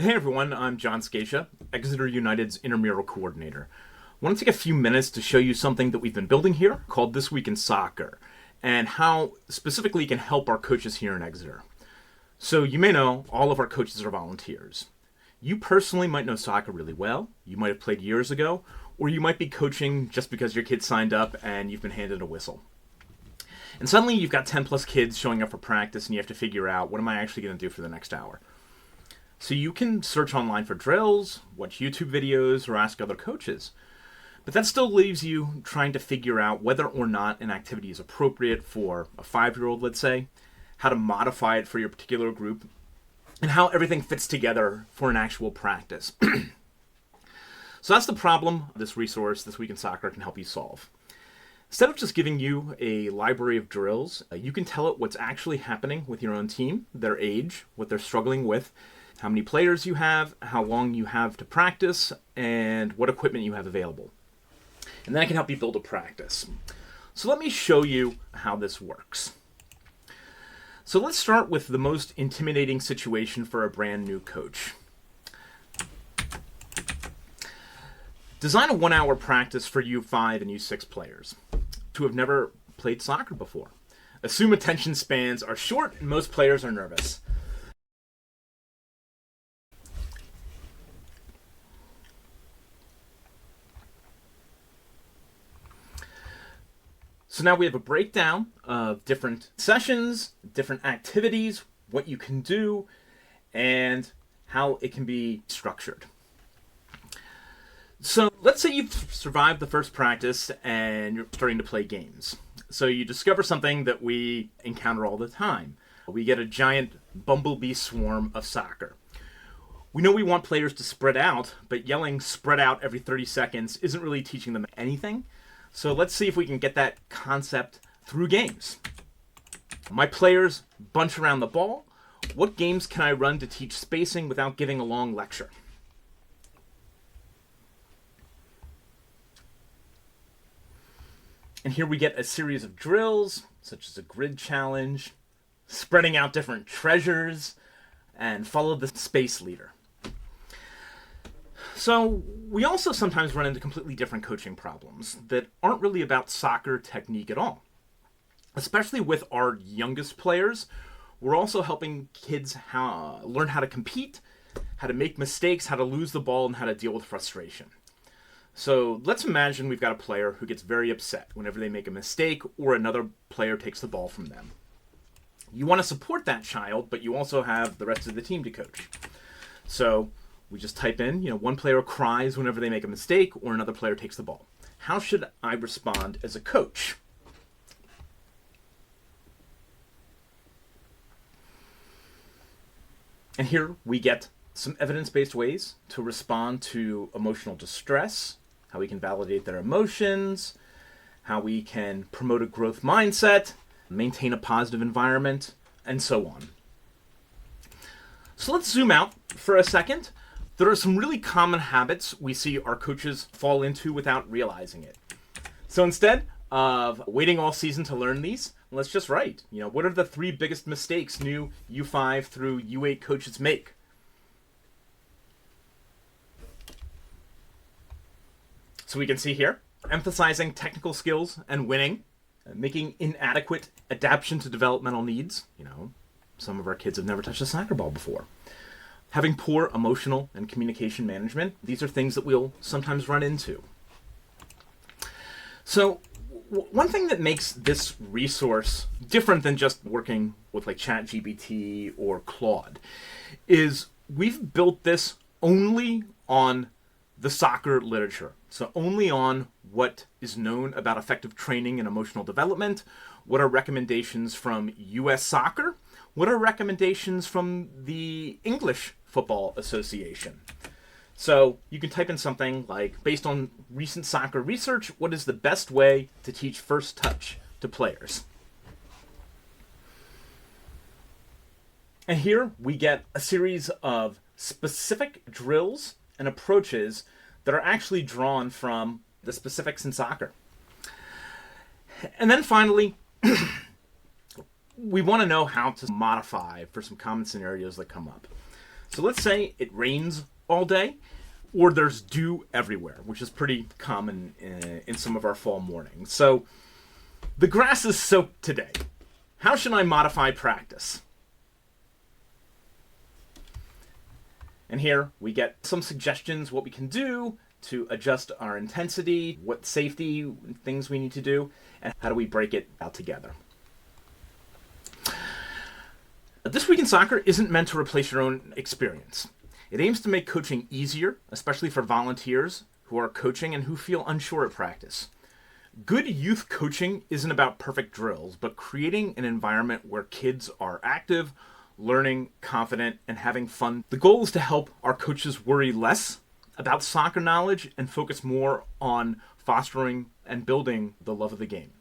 Hey everyone, I'm John Scaccia, Exeter United's Intramural Coordinator. I want to take a few minutes to show you something that we've been building here called This Week in Soccer, and how specifically it can help our coaches here in Exeter. So you may know all of our coaches are volunteers. You personally might know soccer really well, you might have played years ago, or you might be coaching just because your kid signed up and you've been handed a whistle. And suddenly you've got 10 plus kids showing up for practice and you have to figure out, what am I actually going to do for the next hour? So you can search online for drills, watch YouTube videos, or ask other coaches. But that still leaves you trying to figure out whether or not an activity is appropriate for a 5-year-old, let's say, how to modify it for your particular group, and how everything fits together for an actual practice. So that's the problem this resource, This Week in Soccer, can help you solve. Instead of just giving you a library of drills, you can tell it what's actually happening with your own team, their age, what they're struggling with, how many players you have, how long you have to practice, and what equipment you have available. And then I can help you build a practice. So let me show you how this works. So let's start with the most intimidating situation for a brand new coach. Design a 1-hour practice for U5 and U6 players who have never played soccer before. Assume attention spans are short and most players are nervous. So now we have a breakdown of different sessions, different activities, what you can do, and how it can be structured. So let's say you've survived the first practice and you're starting to play games. So you discover something that we encounter all the time. We get a giant bumblebee swarm of soccer. We know we want players to spread out, but yelling spread out every 30 seconds isn't really teaching them anything. So let's see if we can get that concept through games. My players bunch around the ball. What games can I run to teach spacing without giving a long lecture? And here we get a series of drills, such as a grid challenge, spreading out different treasures, and follow the space leader. So we also sometimes run into completely different coaching problems that aren't really about soccer technique at all. Especially with our youngest players, we're also helping kids learn how to compete, how to make mistakes, how to lose the ball, and how to deal with frustration. So let's imagine we've got a player who gets very upset whenever they make a mistake or another player takes the ball from them. You want to support that child, but you also have the rest of the team to coach. So we just type in, one player cries whenever they make a mistake or another player takes the ball. How should I respond as a coach? And here we get some evidence-based ways to respond to emotional distress, how we can validate their emotions, how we can promote a growth mindset, maintain a positive environment, and so on. So let's zoom out for a second. There are some really common habits we see our coaches fall into without realizing it. So instead of waiting all season to learn these, let's just write, what are the 3 biggest mistakes new U5 through U8 coaches make? So we can see here, emphasizing technical skills and winning, making inadequate adaptation to developmental needs. Some of our kids have never touched a soccer ball before. Having poor emotional and communication management. These are things that we'll sometimes run into. So one thing that makes this resource different than just working with like ChatGPT or Claude is we've built this only on the soccer literature. So only on what is known about effective training and emotional development, what are recommendations from US Soccer, what are recommendations from the English Football Association. So you can type in something like, based on recent soccer research, what is the best way to teach first touch to players? And here we get a series of specific drills and approaches that are actually drawn from the specifics in soccer. And then finally, we want to know how to modify for some common scenarios that come up. So let's say it rains all day, or there's dew everywhere, which is pretty common in some of our fall mornings. So the grass is soaked today. How should I modify practice? And here we get some suggestions what we can do to adjust our intensity, what safety things we need to do, and how do we break it out together. This Week in Soccer isn't meant to replace your own experience. It aims to make coaching easier, especially for volunteers who are coaching and who feel unsure at practice. Good youth coaching isn't about perfect drills, but creating an environment where kids are active, learning, confident, and having fun. The goal is to help our coaches worry less about soccer knowledge and focus more on fostering and building the love of the game.